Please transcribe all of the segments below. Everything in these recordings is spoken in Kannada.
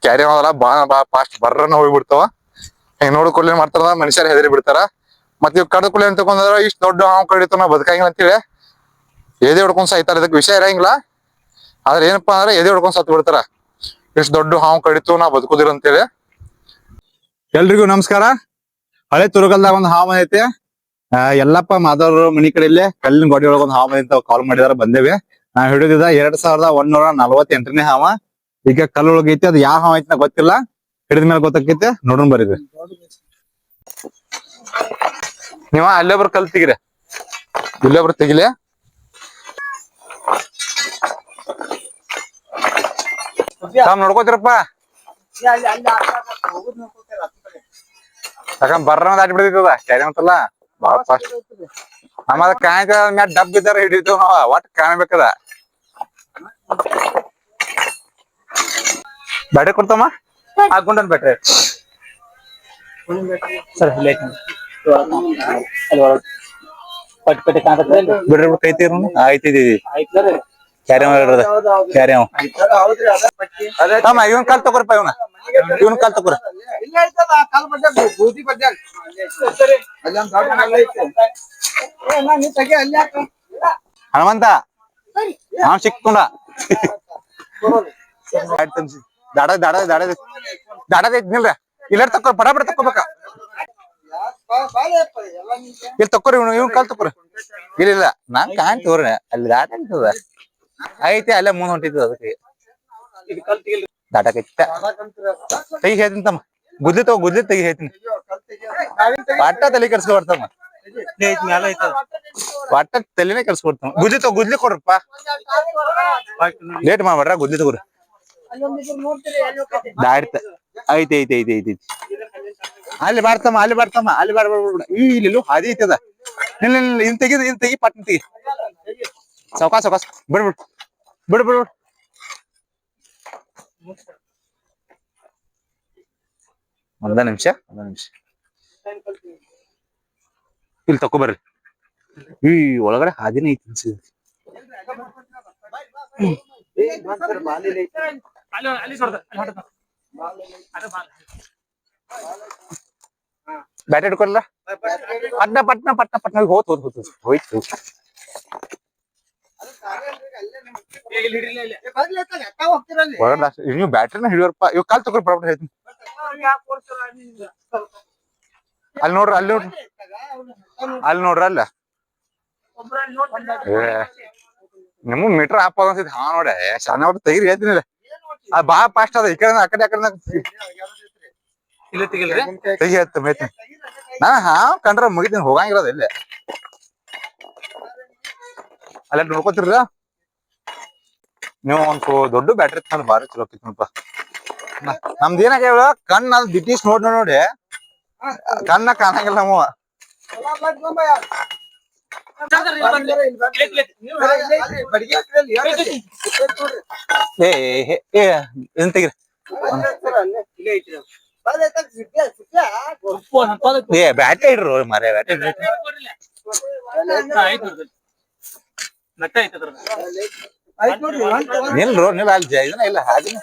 ಕ್ಯಾರಿ ಹೋದಲ್ಲ ಬಾ ಫಾಸ್ಟ್ ಬರ್ರನ್ನ ಹೋಗ್ಬಿಡ್ತಾವ. ಹಿಂಗ್ ನೋಡ್ಕೊಳ್ಳಿ ಮಾಡ್ತಾರ ಮನುಷ್ಯರ ಹೆದರಿ ಬಿಡ್ತಾರ. ಮತ್ ಇವ್ ಕಡ್ಕೊಳ್ಳಿ ಅಂತ ತಕೊಂಡ್ರ ಇಷ್ಟ ದೊಡ್ಡ ಹಾವು ಕಡಿತು ನಾವ್ ಬದುಕಾಗಿಲ್ಲ ಅಂತೇಳಿ ಎದೆ ಹೊಡ್ಕೊಂಡ್ ಸಾಯ್ತಾರ. ಇದಕ್ ವಿಷಯ ಇರಂಗಿಲ್ಲ, ಆದ್ರೆ ಏನಪ್ಪಾ ಅಂದ್ರೆ ಎದೆ ಹೊಡ್ಕೊಂಡ್ ಸತ್ ಬಿಡ್ತಾರ. ಇಷ್ಟ ದೊಡ್ಡ ಹಾವು ಕಡಿತು ನಾವ್ ಬದುಕುದಿರ ಅಂತೇಳಿ. ಎಲ್ರಿಗೂ ನಮಸ್ಕಾರ. ಹಳೆ ತುರುಗಲ್ದಾಗ ಒಂದ್ ಹಾವು ಐತೆ. ಯಲ್ಲಪ್ಪ ಮಾದವ್ರ ಮನಿ ಕಡೆ ಇಲ್ಲೇ ಕಲ್ಲಿನ ಗೋಡಿ ಒಳಗ ಒಂದ್ ಹಾವು ಅಂತ ಕಾಲ್ ಮಾಡಿದಾರ, ಬಂದೇವಿ. ನಾವ್ ಹಿಡಿದಿದ 2148ನೇ ಹಾವ. ಈಗ ಕಲ್ಲೊಳಗ ಐತಿ, ಅದು ಯಾವ ಹಾವ ಐತಿ ಗೊತ್ತಿಲ್ಲ. ಹಿಡಿದ ಮೇಲೆ ಗೊತ್ತಾಕೈತೆ, ನೋಡೋಣ ಬರೀ. ನೀವ ಅಲ್ಲೊಬ್ರು ಕಲ್ ತೆಗಿರಿ, ಇಲ್ಲೊಬ್ರು ತೆಗಿಲಿ. ತಾವ್ ನೋಡ್ಕೋತಿರಪ್ಪ, ಯಾಕಂದ್ ಬರ್ರ ದಾಟಿ ಬಿಡ್ತದ ಕ್ಯಾರಿ ಅಂತಲ್ಲ ಬಾಳ ಫಾಸ್ಟ್. ನಮ್ಮದ ಕಾಯ್ಕ ಡಬ್ ಇದ್ದಾರ ಹಿಡಿತೇವ್ ನಾವ, ಒಟ್ಟು ಕಾಣ್ಬೇಕದ. ಬ್ಯಾಟ್ರಿ ಕೊಡ್ತಮ್ಮ, ಹಾಕೊಂಡನ್ ಬ್ಯಾಟ್ರಿ ಸರ್. ಪಟ್ಟಿ ಕಾಣಕತ್ತ ಬಿಡ್ರಿ, ಕೈತಿ ಆಯ್ತಿದೀವಿ. ಕ್ಯಾರಿ ಕ್ಯಾರಿ ಇವನ್ ಕಾಲ್ ತಗೋರಪ್ಪ, ಇವನ್ ಕಾಲ್ ತಗೋರ. ಹನುಮಂತ ನಾವ್ ಸಿಕ್ಕೊಂಡ ದಾಡ ದಾಡ ದಾಡ ದಾಡದೈತ್ ನಿಲ್ರ. ಇಲ್ಲ ತಕೋ, ಬಡ ಬಡ ತಕೋಬೇಕ. ಇಲ್ಲಿ ತಕೋರಿ, ಇವನ್ ಕಾಲ್ ತಕೋರಿ. ಇಲ್ಲ ನಾನ್ ಕಾಣ್ ತಗೋರಿ, ಅಲ್ಲಿ ದಾಟ ಅಂತದ ಐತಿ, ಅಲ್ಲೇ ಮುಂದ್ ಹೊಂಟಿದ್ದ. ಅದಕ್ಕೆ ದಾಟಕೈತಿ ತೆಗಿ ಹೇಳ್ತೀನಿ. ಗುದ್ಲಿ ತಗೋ, ಗುದ್ಲಿ ತೆಗಿ ಹೇಳ್ತೀನಿ. ಪಟ್ಟ ತಲೆ ಕೆಡ್ಸ್ಕೊ ಬರ್ತಮ್ಮ, ಪಟ್ಟ ತಲೆನೇ ಕೆಡ್ಸ್ಕೊ ಬರ್ತಾವ. ಗುದ್ಲಿ ತಗೋ, ಗುದ್ಲಿ ಕೊಡ್ರಪ್ಪ, ಲೇಟ್ ಮಾಡ್ಬೇಡ್ರ. ಗುದ್ಲಿ ತಗೋರಿ, ದಾಡ್ತ ಐತಿ ಐತಿ ಐತಿ ಐತಿ. ಅಲ್ಲಿ ಬಾರ್ತಮ್ಮ, ಅಲ್ಲಿ ಬಾರ್ತಮ್ಮ, ಅಲ್ಲಿ ಬಾರ್ಬಿಡ. ಇಲ್ಲಿ ಹಾದಿ ಐತದ. ಇಲ್ಲ ಇನ್ ತೆಗಿದ್, ಇನ್ ತೆಗಿ, ಪಟ್ನ ತೆಗಿ. ಸಾವ್ಕಾಸ್ ಸಾವ್ಕಾಸ್ ಬಿಡ್ಬಿಡ್ ಬಿಡ್ ಬಿಡ್. ಒಂದ ನಿಮಿಷ ಇಲ್ಲಿ ತಕೋಬರ್ರಿ. ಈ ಒಳಗಡೆ ಹಾದಿನ ಐತಿ ಅನ್ಸಿದೆ. ಬ್ಯಾಟರಿ ಹಿಡ್ಕೊಲ್ಲ, ಪಟ್ನ ಪಟ್ನ ಪಟ್ನ ಪಟ್ನ ಹೋಯ್ತು. ನೀವು ಬ್ಯಾಟ್ರಿನ ಹಿಡಿಯೋರಪ್ಪ. ಇವ್ ಕಾಲ್ ತಗೋರಿ, ಪ್ರಾಬ್ಲಮ್ ಹೇಳ್ತೀನಿ. ಅಲ್ಲಿ ನೋಡ್ರಿ, ಅಲ್ಲಿ ನೋಡ್ರಿ, ಅಲ್ಲಿ ನೋಡ್ರಿ. ಅಲ್ಲ ನಿಮ್ ಮೀಟರ್ ಆಪ್ ಅನ್ಸಿದ್. ಹಾ ನೋಡ್ರಿ, ಸಣ್ಣ ತೆಗಿರಿ ಹೇಳ್ತೀನಿ. ಬಾ ಫಾಸ್ಟ್ ಅದ. ಈ ಕಡೆ ಆ ಕಡೆ ತೆಗಿ ಹೇಳ್ತ ಮೇಯ್ತೀನಿ. ನಾ ಹಾವ್ ಕಂಡ್ರ ಮುಗಿತೀನಿ, ಹೋಗಂಗಿರೋದ ಇಲ್ಲೇ. ಅಲ್ಲ ನೋಡ್ಕೋತಿರ ನೀವು. ಒಂದ್ ದೊಡ್ಡ ಬ್ಯಾಟ್ರಿ ತಂದ್ ಬಾರಿ ಚಲೋ ಆಕಿತ್ನಪ್ಪ. ನಮ್ದ ಏನಾಗ್ಯಾವ, ಕಣ್ಣ ಅದು ದಿಟೀಸ್ ನೋಡಿ ಕಣ್ಣ ಕಾಣಂಗಿಲ್ಲ ನಮ್ಮವ. ಏನ್ ತೆಗಿರಿ. ಬ್ಯಾಟ್ರಿ ಇಡ್ರು ಮರ, ಬ್ಯಾಟ್ರಿ ನಿಲ್ರು ನಿಲ್. ಅಲ್ಲಿ ಇದನ್ನ ಇಲ್ಲ, ಹಾದಿನ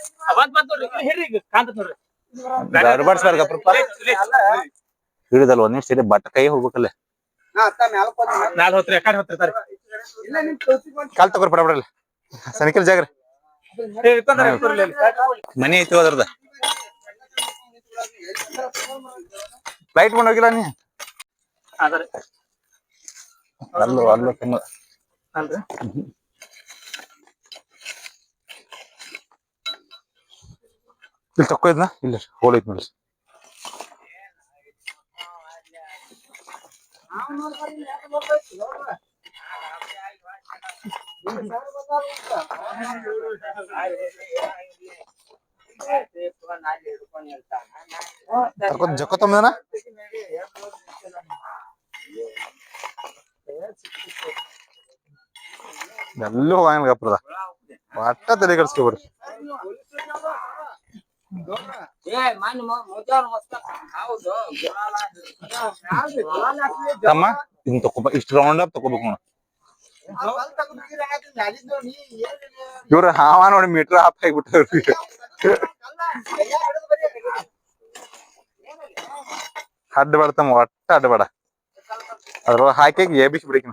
ಹಿಡಿದಲ್ ಒಂದ್ ನಿಮಿಷ ಬಟ್ಟ ಕೈ ಹೋಗ್ಬೇಕಲ್ಲ. ಕಾಲ್ ತಗೋರ್ ಬಡ ಬಡಲ್ಲ. ಸನಿಕಲ್ ಜಾಗ್ರ ಮನಿ ಐತಿ ಅದ್ರದ. ಲೈಟ್ ಬಂದ್ ಹೋಗಿಲ್ಲ ನೀ. ಅಲ್ಲೋ ಅಲ್ಲೋ ತುಂಬ ಇಲ್ಲಿ ತಕ್ಕೋ ಇದ್ನ. ಇಲ್ಲ ಹೋಲ್ ಐತ್ ನೋಡ್ರಿ. ಜಕ್ಕೋತಮ್ಮನ ಎಲ್ಲೂ ಹೋಗಂಗಿಲ್ಲ ಗಪ್ರದ. ಒಟ್ಟ ತಲೆ ಕೆಡ್ಸ್ಕೊಬ್ರಿ. ತಮ್ಮ ಇದನ್ನ ತಕೋಬ, ಇಷ್ಟು ರೌಂಡ್ ಅಪ್ ತಕೋಬೇಕು ನೋಡ. ಇವ್ರ ಹಾವ ನೋಡಿ ಮೀಟರ್ ಆಫ್ ಆಗಿಬಿಟ್ಟ. ಅಡ್ಡ ಬೇಡತಮ್ಮ ಒಟ್ಟ ಅಡ್ಡ ಬೇಡ ಅದ್ರೊಳಗೆ ಹಾಕಿ ಎಬಿಸಿ ಬಿಡಿಕ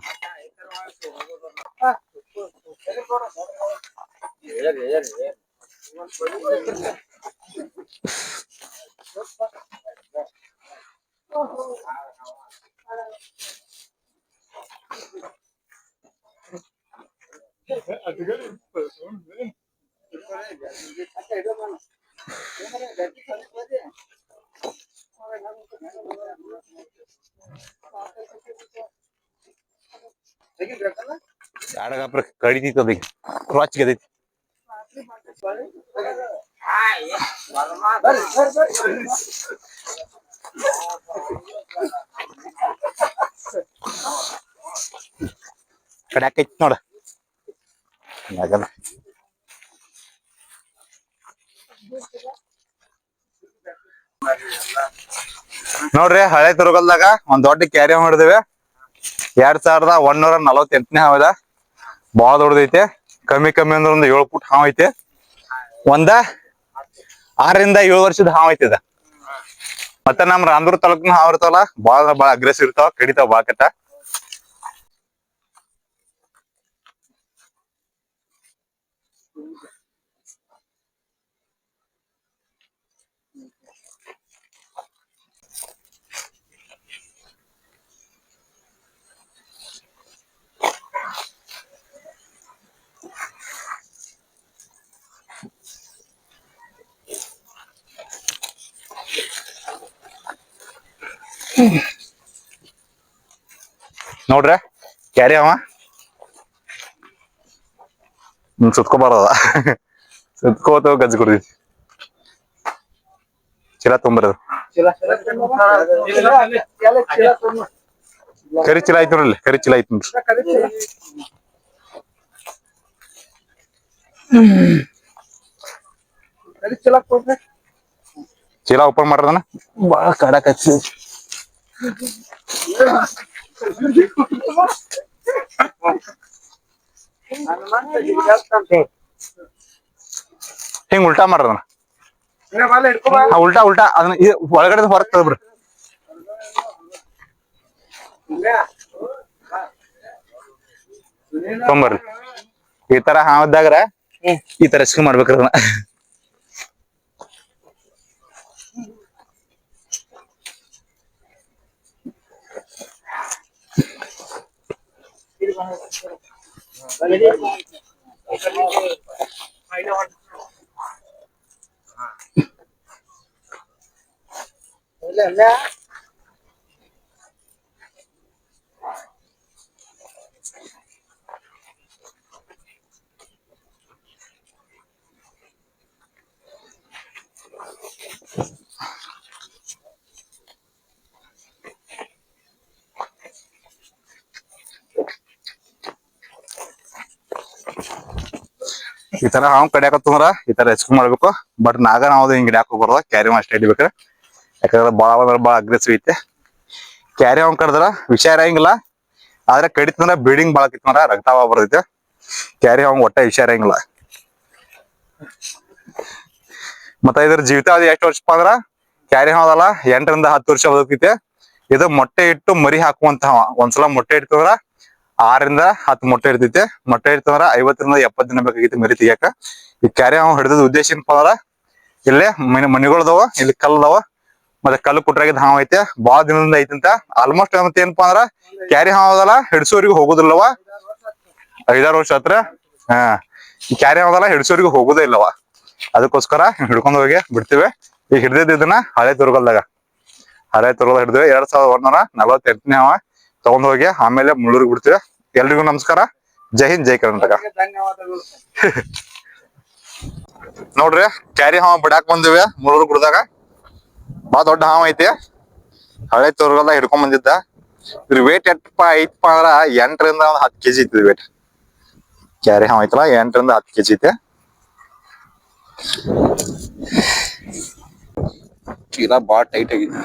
ಆಡಗಪ್ರ ಕಡಿತೈತದ ರೊಚ್ಚಿಗದೈತಿ ಕಡ್ಯಾಕೈತಿ ನೋಡ ನೋಡ್ರಿ ಹಳೆ ತುರುಗಲ್ದಾಗ ಒಂದ್ ದೊಡ್ಡ ಕ್ಯಾರಿ ಹೊಡೆದಿವೆ 2148ನೇ ಹಾವದ ಬಾಳ ದೊಡ್ಡದೈತೆ ಕಮ್ಮಿ ಅಂದ್ರೆ ಒಂದ್ 7 ಫುಟ್ ಹಾವ್ ಐತೆ ಒಂದ 6 ರಿಂದ 7 ವರ್ಷದ ಹಾವ್ ಐತಿದ ಮತ್ತೆ ನಮ್ ರಾಮದುರ್ಗ ತಾಲೂಕಿನ ಹಾವ್ ಇರ್ತಾವಲ್ಲ ಬಾಳ ಅಗ್ರೆಸಿವ್ ಇರ್ತಾವ ಕಡಿತಾವ ಬಾಳ ಕಟ್ಟ ನೋಡ್ರ ಕ್ಯಾರಿ ಅವ ಸುತ್ಕೊಬಾರದ ಸುತ್ಕೋತ ಗಜ್ಜ ಕುಡ್ದೈತಿ ಚೀಲ ತೊಂಬರದು ಕರಿ ಚೀಲ ಐತಿ ನೋಡ್ರಿ ಕರಿ ಚೀಲ ಐತಿ ನೋಡ್ರಿ ಚೀಲ ಓಪನ್ ಮಾಡ್ರದನ ಬಾಳ ಕಡಕ್ ಹಚ್ಚಿ ಹಿಂಗ್ ಉಲ್ಟಾ ಮಾಡ್ರದನ ಉಲ್ಟಾ ಅದನ್ನ ಒಳಗಡೆ ಹೊರಗ್ ತಗ್ಬಿಡ್ರಿ ತೊಂಬರ್ರಿ ಈ ತರ ಹಾವದ್ದಾಗ್ರ ಈ ತರ ಎಸ್ಕ್ ಮಾಡ್ಬೇಕ್ರಿ ಅದನ್ನ ಈ ತರ ಹಾವ್ ಕಡಿಯಾಕತ್ತಂದ್ರ ಈ ತರ ಎಸ್ಕ್ ಮಾಡ್ಬೇಕು ಬಟ್ ನಾಗ ನಾವ್ ಹಿಂಗ್ ಹಿಡ್ಯಾಕ ಹೋಗ್ಬಾರ್ದ ಕ್ಯಾರಿ ಅಷ್ಟೇ ಹಿಡಿಬೇಕ್ರಿ ಯಾಕಂದ್ರೆ ಬಾಳ ಅಗ್ರೆಸಿವ್ ಐತೆ ಕ್ಯಾರಿ ಹಾವ್ ಕಡ್ದ್ರ ವಿಷಯ ಇರಂಗಿಲ್ಲ ಆದ್ರೆ ಕಡಿತಂದ್ರ ಬ್ಲೀಡಿಂಗ್ ಬಾಳ ಆಕೈತಂದ್ರ ರಕ್ತ ಬರ್ತೈತೆ ಕ್ಯಾರಿ ಹಾವ್ ಒಟ್ಟ ವಿಷಯ ಇರಂಗಿಲ್ಲ ಮತ್ತ ಇದ್ರ ಜೀವಿತಾವಧಿ ಎಷ್ಟು ವರ್ಷಪ್ಪ ಅಂದ್ರ ಕ್ಯಾರಿ ಹಾವ್ ಅದಲ್ಲ 8 ರಿಂದ 10 ವರ್ಷ ಬದುಕೈತೆ ಇದು ಮೊಟ್ಟೆ ಇಟ್ಟು ಮರಿ ಹಾಕುವಂತ ಹಾವ ಒಂದ್ಸಲ ಮೊಟ್ಟೆ ಇಡ್ತಂದ್ರ 6 ರಿಂದ 10 ಮೊಟ್ಟೆ ಇಡ್ತೈತೆ ಮೊಟ್ಟೆ ಇಡ್ತಂದ್ರ 50 ರಿಂದ 70 ದಿನ ಬೇಕಾಗೈತಿ ಮರಿ ತೆಗಿಯಾಕ ಈ ಕ್ಯಾರಿ ಹಾವ್ ಹಿಡಿದ ಉದ್ದೇಶ ಏನಪ್ಪಾ ಅಂದ್ರ ಇಲ್ಲೇ ಮನಿಗಳದಾವ ಇಲ್ಲಿ ಕಲ್ಲದಾವ ಮತ್ತೆ ಕಲ್ಲು ಕುಟ್ರಾಗಿದ್ದ ಹಾವ್ ಐತೆ ಬಾಳ ದಿನದಿಂದ ಐತಂತ ಆಲ್ಮೋಸ್ಟ್ ಮತ್ತೆ ಏನಪ್ಪಾ ಅಂದ್ರ ಕ್ಯಾರಿ ಹಾವ್ ಅದಲ್ಲ ಹಿಡ್ಸೋರಿಗೂ ಹೋಗುದಿಲ್ಲವ 5-6 ವರ್ಷ ಹತ್ರ ಈ ಕ್ಯಾರಿ ಹಾವ್ ಅದಲ್ಲ ಹಿಡ್ಸೋರಿಗೂ ಹೋಗುದೇ ಇಲ್ಲವ ಅದಕ್ಕೋಸ್ಕರ ಹಿಡ್ಕೊಂಡ್ ಹೋಗಿ ಬಿಡ್ತೀವಿ ಈಗ ಹಿಡ್ದಿದ್ ಇದನ್ನ ಹಳೆ ತುರುಗಲ್ದಾಗ ಹಿಡಿದ್ವಿ 2148ನೇ ಹಾವ ತಗೊಂಡ್ ಹೋಗಿ ಆಮೇಲೆ ಮುಳ್ಳೂರಿಗೆ ಬಿಡ್ತೀವಿ ಎಲ್ರಿಗೂ ನಮಸ್ಕಾರ ಜೈ ಹಿಂದ್ ಜೈ ಕರ್ನಾಟಕ ನೋಡ್ರಿ ಕ್ಯಾರಿ ಹಾವ್ ಬಿಡಾಕ್ ಬಂದಿವಿ ಮುಳ್ಳೂರ್ ಗುಡ್ದಾಗ ಬಾಳ ದೊಡ್ಡ ಹಾವ್ ಐತಿ ಹಳೆ ತುರುಗಲ್ದಾಗ ಹಿಡ್ಕೊಂಡ್ ಬಂದಿದ್ದ ಇದ್ರ ವೇಟ್ ಎಷ್ಟಪ್ಪ ಐತಪ್ಪ ಅಂದ್ರ 8 ರಿಂದ 10 kg ಐತಿ ವೇಟ್ ಕ್ಯಾರಿ ಹಾವ್ ಐತಲ್ಲ 8 ರಿಂದ 10 kg ಐತಿ ಚೀಲ ಬಾಳ ಟೈಟ್ ಆಗಿದೆ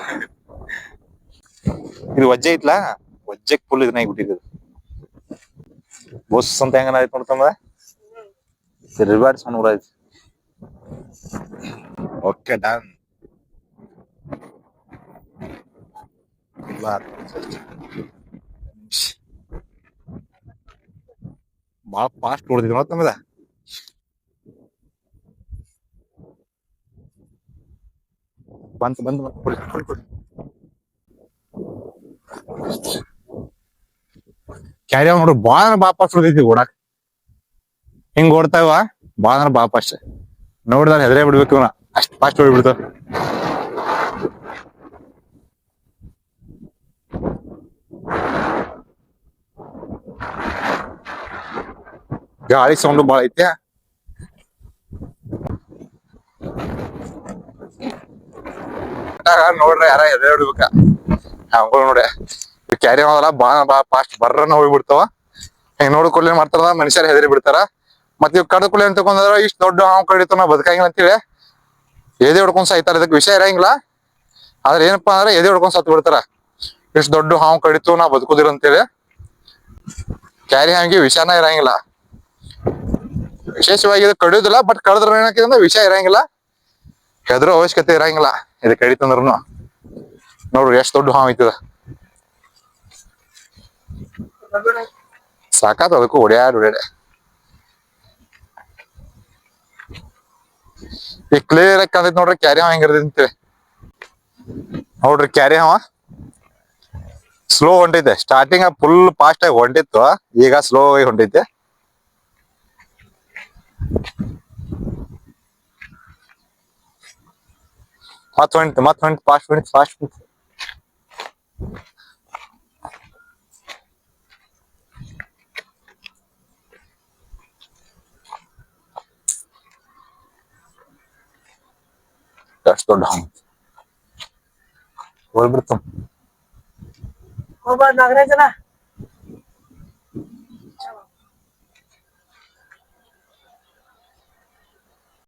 ಇದು ವಜ್ಜೆ ಐತ್ಲಾ ವಜ್ಜೆಕ್ ಫುಲ್ ಇದನ್ನ ಆಗಿಬಿಟ್ಟಿದ್ದು ಬಸ್ ಅಂತ ಹೆಂಗ ಆಯ್ತು ನೋಡ್ತಂದ ತಿರ್ಗಾಡ್ ಸಣ್ಣ ಐತಿ ಓಕೆ ಡನ್ ಬಾಳ ಫಾಸ್ಟ್ ಹೊಡೆದಿದ್ ನಮ್ದ. ಬಂತು ಕ್ಯಾರಿ ನೋಡ್ರಿ ಬಾಳ ಫಾಸ್ಟ್ ಹೊಡೆದೈತಿ ಓಡಾಕ್. ಹಿಂಗ್ ಓಡ್ತಾವ ಬಾಳ ಬಾಳ ಫಾಸ್ಟ್. ನೋಡಿದ ಹೆದರೇ ಬಿಡ್ಬೇಕು ಇವ್ನ, ಅಷ್ಟ್ ಫಾಸ್ಟ್ ಹೊಡಿಬಿಡ್ತಾವ. ಗಾಳಿ ಸೌಂಡ್ ಬಾಳ ಐತಿ. ನೋಡ್ರಿ ಯಾರ ಎದೆ ಹೊಡಿಬೇಕ ಹಂಗ ನೋಡ್ರಿ. ಕ್ಯಾರಿ ಹೋದಲ್ಲ ಬಾಳ ಫಾಸ್ಟ್ ಬರ್ರನ್ನ ಹೋಗ್ಬಿಡ್ತಾವ. ಹಿಂಗ್ ನೋಡ್ಕೊಲ್ ಏನ್ ಮಾಡ್ತಾರ ಮನುಷ್ಯರ್ ಹೆದರಿ ಬಿಡ್ತಾರ. ಮತ್ ಇವ್ ಕಡದ ಕುಳಿ ಅಂತ ತಕೊಂಡ್ರ ಇಷ್ಟ ದೊಡ್ಡ ಹಾವು ಕಡಿತಾವ ನಾವ್ ಬದುಕಾಗಿಲ್ಲ ಅಂತೇಳಿ ಎದೆ ಹೊಡ್ಕೊಂಡ್ ಸಾಯ್ತಾರ. ಇದಕ್ ವಿಷಯ ಇರಂಗಿಲ್ಲ. ಆದ್ರೆ ಏನಪ್ಪಾ ಅಂದ್ರೆ ಎದೆ ಹೊಡ್ಕೊಂಡ್ ಸತ್ ಬಿಡ್ತಾರ. ಇಷ್ಟ ದೊಡ್ಡ ಹಾವು ಕಡಿತು ನಾವ್ ಬದುಕುದಿಲ್ಲ ಅಂತೇಳಿ. ಕ್ಯಾರಿ ಹಾವಿಗೆ ವಿಷಾನ ಇರಂಗಿಲ್ಲ. ವಿಶೇಷವಾಗಿ ಇದು ಕಡಿಯೋದಿಲ್ಲ. ಬಟ್ ಕಡದ್ರ ಏನಕ್ಕೆ ಅಂದ್ರೆ ವಿಷ ಇರಂಗಿಲ್ಲ. ಹೆದರೋ ಅವಶ್ಯಕತೆ ಇರಂಗಿಲ್ಲ ಇದು ಕಡಿತಂದ್ರುನು. ನೋಡ್ರಿ ಎಷ್ಟ್ ದೊಡ್ಡ ಹಾವು ಐತಿದ. ಸಾಕಾತ್ ಅದಕ್ಕೂ ಓಡ್ಯಾಡ್. ಈ ಕ್ಲಿಯರ್ ಆಗಿ ಕಾಣ್ತೈತಿ ನೋಡ್ರಿ ಕ್ಯಾರಿ ಹಾವು ಹೆಂಗಿರ್ತೈತಿ ಅಂತೇಳಿ. ನೋಡ್ರಿ ಕ್ಯಾರಿ ಹಾವ ಸ್ಲೋ ಹೊಂಟೈತೆ. ಸ್ಟಾರ್ಟಿಂಗ್ ಫುಲ್ ಫಾಸ್ಟ್ ಆಗಿ ಹೊಂಟಿತ್ತು, ಈಗ ಸ್ಲೋ ಆಗಿ ಹೊಂಟೈತೆ. ಮತ್ ಹೊಂಟ್ ಫಾಸ್ಟ್ ಹೊಂಟ್. ಅಷ್ಟು ದೊಡ್ಡ ಹಾವು ಹೋಗ್ಬಿಡ್ತು. ನಾಗರಾಜನ